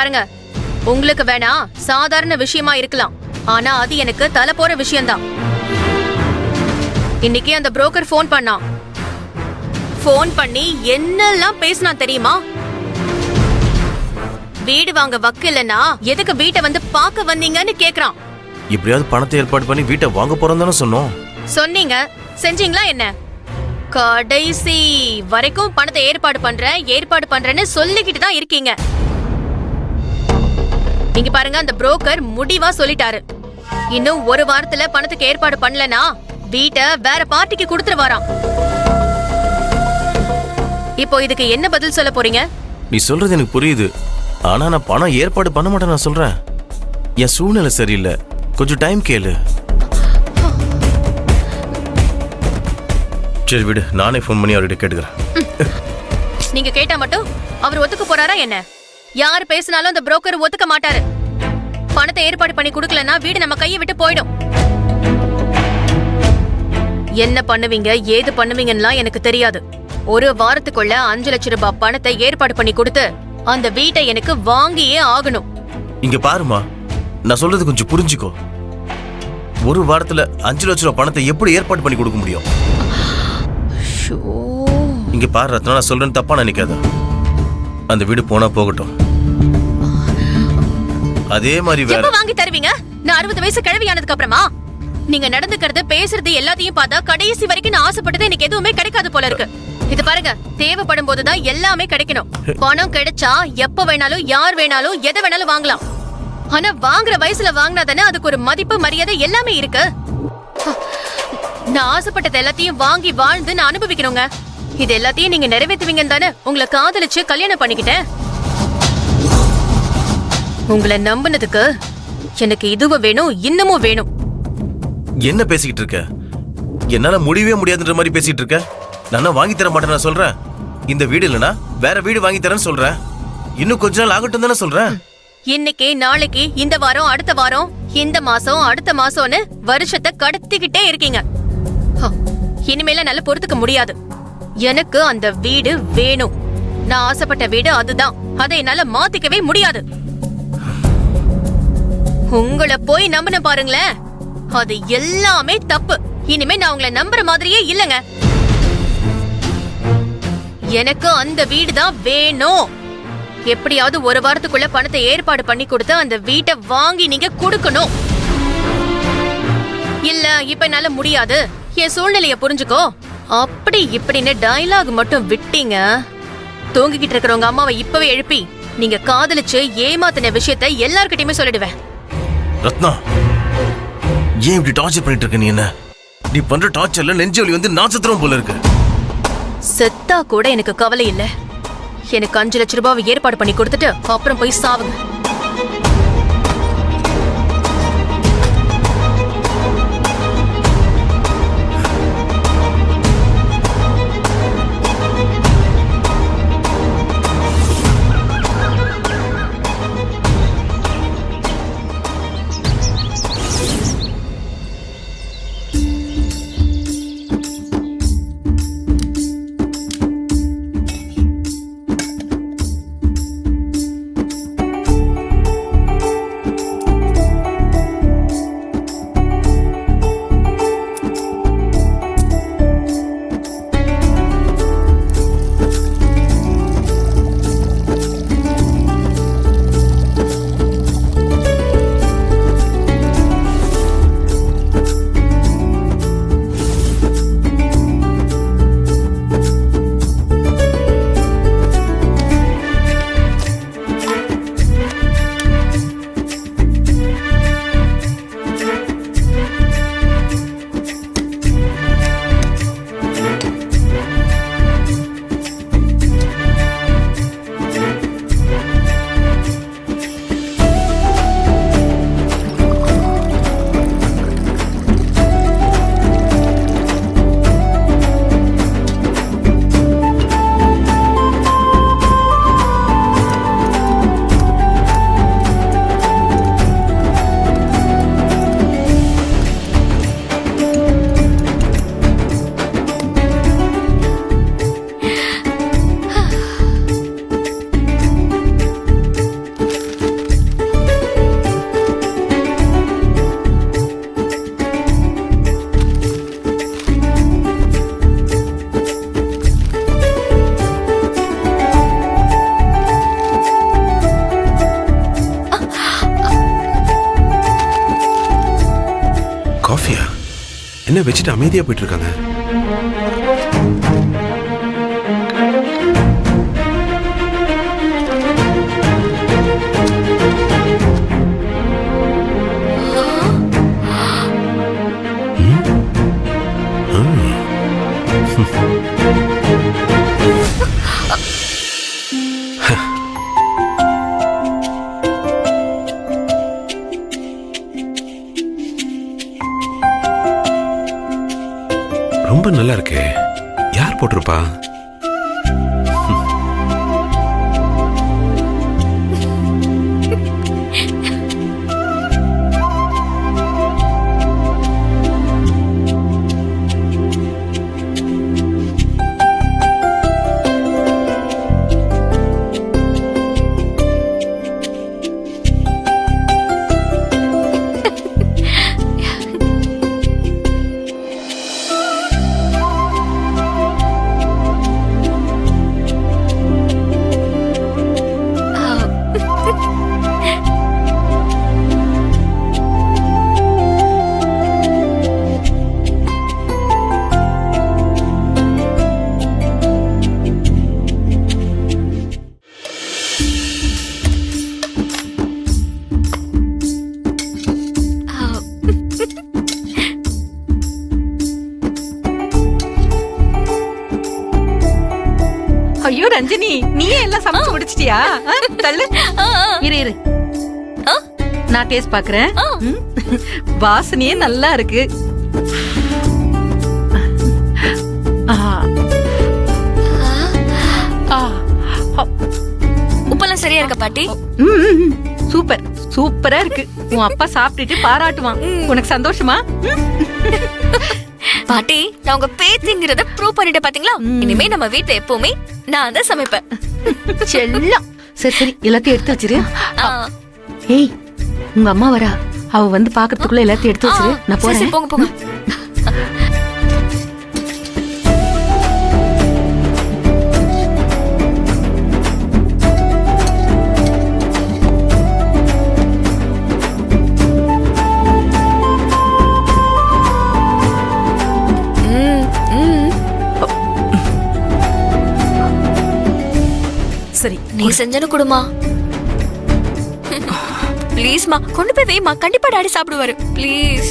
பாருங்க, உங்களுக்கு வேணா சாதாரண விஷயமா இருக்கலாம், ஆனா அது எனக்கு தலை போற விஷயம்தான். இன்னைக்கு அந்த புரோக்கர் ஃபோன் பண்ணான். ஃபோன் பண்ணி என்னெல்லாம் பேசினா தெரியுமா? வீடு வாங்க வக்கு இல்லனா எதுக்கு வீட்டை வந்து பார்க்க வந்தீங்கன்னு கேக்குறான். எப்படியாவது பணத்தை ஏற்பாடு பண்ணி வீட்டை வாங்க போறோம் தானே சொன்னோம். சொன்னீங்க, செஞ்சீங்களா என்ன? கடைசி வரைக்கும் பணத்தை ஏற்பாடு பண்றேன்னு சொல்லிக்கிட்டு தான் இருக்கீங்க. இங்க பாருங்க, அந்த புரோக்கர் முடிவா சொல்லிட்டாரு. இன்னும் ஒரு வாரத்துல பணத்துக்கு ஏற்பாடு பண்ணலனா வீட்டை வேற பார்ட்டிக்கு கொடுத்துருவாராம். இப்போ இதுக்கு என்ன பதில் சொல்ல போறீங்க? நீ சொல்றது எனக்கு புரியுது, ஆனா நான் பணம் ஏற்பாடு பண்ண மாட்டேன். நான் சொல்றேன், என் சூழ்நிலை சரியில்லை, கொஞ்சம் டைம் கேளு. சரி விடு, நானே ஃபோன் பண்ணி அவர்கிட்ட கேட்டுக்கிறேன். நீங்க கேட்டா மட்டும் அவர் ஒத்துக்க போறாரா என்ன? யார் பேசினாலும் அந்த புரோக்கர் ஒத்துக்க மாட்டாரு. பணத்தை ஏற்பாடு பண்ணி கொடுக்கலன்னா வீடு நம்ம கையை விட்டு போயிடும். என்ன பண்ணுவீங்க ஏது பண்ணுவீங்கன்னா எனக்கு தெரியாது. ஒரு வாரத்துக்குள்ள 5 லட்சம் ரூபாய் பணத்தை ஏற்பாடு பண்ணி கொடுத்து அந்த வீட்டை எனக்கு வாங்கியே ஆகணும். இங்க பாருமா, நான் சொல்றது கொஞ்சம் புரிஞ்சுக்கோ. ஒரு வாரத்துல 5 லட்சம் ரூபாய் பணத்தை எப்படி ஏற்பாடு பண்ணி கொடுக்க முடியும்? இங்க பாரு ரத்னா, நான் சொல்றேன்னு தப்பா நினைக்காத. அந்த வீடு போனா போகட்டும். அதே மாதிரி வேற வாங்கி தருவீங்க? நான் 60 வயசு கிழவியானதுக்கு அப்புறமா நீங்க நடந்துக்கிறது பேசுறது எல்லாத்தையும் பார்த்தா கடைசி வரைக்கும் நான் ஆசைப்பட்டது எனக்கு எதுவுமே கிடைக்காது போல இருக்கு. இது பாருங்க, தேவைப்படும் போதுதான் எல்லாமே கிடைக்கணும். பணம் கிடைச்சா எப்ப வேணாலும் யார் வேணாலும் எதை வேணாலும் வாங்கலாம். ஆனா வாங்குற வயசுல வாங்கினாதானே அதுக்கு ஒரு மதிப்பு மரியாதை எல்லாமே இருக்கு. நான் ஆசைப்பட்டது எல்லாத்தையும் வாங்கி வாழ்ந்து நான் அனுபவிக்கணுங்க. இது எல்லாத்தையும் நீங்க நிறைவேற்றுவீங்கன்னு தானே உங்களை காதலிச்சு கல்யாணம் பண்ணிக்கிட்டேன். உங்களை நம்பினதுக்கு எனக்கு இதுவும் வேணும், இன்னமும் வேணும். என்ன பேசிக்கிட்டு இருக்க? என்னால முடியவே முடியாதுன்ற மாதிரி பேசிட்டு இருக்க. நான் வாங்கி தர மாட்டேன் நான் சொல்றேன். இந்த வீடு இல்லனா வேற வீடு வாங்கி தரேன்னு சொல்றேன். இன்னும் கொஞ்ச நாள் ஆகட்டும் தானே சொல்றேன். இன்னைக்கு நாளைக்கு இந்த வாரம் அடுத்த வாரம் இந்த மாசம் அடுத்த மாசம்னு வருஷத்தை கடத்திக்கிட்டே இருக்கீங்க. இனிமேல நல்ல பொறுத்துக்க முடியாது. எனக்கு அந்த வீடு வேணும். நான் ஆசைப்பட்ட வீடு அதுதான். அதை என்னால மாத்திக்கவே முடியாது. உங்களை போய் நம்பின பாருங்களேன், அது எல்லாமே தப்பு. இனிமே நான் உங்களை நம்புற மாதிரியே இல்லங்க. எனக்கு அந்த வீடு தான் வேணும். எப்படியாவது ஒரு வாரத்துக்குள்ள பணத்தை ஏற்பாடு பண்ணி கொடுத்து அந்த வீட்டை வாங்கி நீங்க கொடுக்கணும். இல்ல இப்ப என்னால முடியாது, என் சூழ்நிலைய புரிஞ்சுக்கோ, அப்படி இப்படின்னு டயலாக் மட்டும் விட்டீங்க, தூங்கிக்கிட்டு இருக்கிறவங்க அம்மாவை இப்பவே எழுப்பி நீங்க காதலிச்சு ஏமாத்தின விஷயத்த எல்லார்கிட்டயுமே சொல்லிடுவேன். ரத்னா, ஏன் இப்படி டார்ச்சர் பண்ணிட்டு இருக்க? நீ என்ன நீ பண்ற டார்ச்சர்ல நெஞ்சு வலி வந்து நாச்சத்திரம் போல இருக்கு. செத்தா கூட எனக்கு கவலை இல்ல. எனக்கு 5 லட்சம் ரூபாய் ஏற்பாடு பண்ணி கொடுத்துட்டு அப்புறம் போய் சாவுங்க. என்ன வச்சுட்டு அமைதியா போயிட்டு இருக்காங்க? ரொம்ப நல்லா இருக்கே. யார் போட்டிருப்பா? ஐயோ ரஞ்சினி, நீயே எல்லாம் சமைச்சு முடிச்சிட்டியா? தள்ளு. இரு இரு, நான் டேஸ்ட் பாக்குறேன். வாசனையே நல்லா இருக்கு. உப்பெல்லாம் சரியா இருக்க பாட்டி? சூப்பர் சூப்பரா இருக்கு. உன் அப்பா சாப்பிட்டுட்டு பாராட்டுவான். உனக்கு சந்தோஷமா? பாட்டி, நான் உங்க பேத்திங்கிறத ப்ரூவ் பண்ணிட்டு பாத்தீங்களா? இனிமே நம்ம வீட்ல எப்பவுமே நான் தான் சமைப்பேன். செல்லம். சரி சரி, எல்லாத்தையும் எடுத்து வச்சிரு. ஆ. ஏய், உங்க அம்மா வரா. அவ வந்து பாக்குறதுக்குள்ள எல்லாத்தையும் எடுத்து வச்சிரு. நான் சரி, சரி, போறேன். போங்க போங்க. சரி, நீ செஞ்சனு குடுமா. ப்ளீஸ்மா, கொண்டு போய் வைமா. கண்டிப்பா டாடி சாப்பிடுவாரு. ப்ளீஸ்.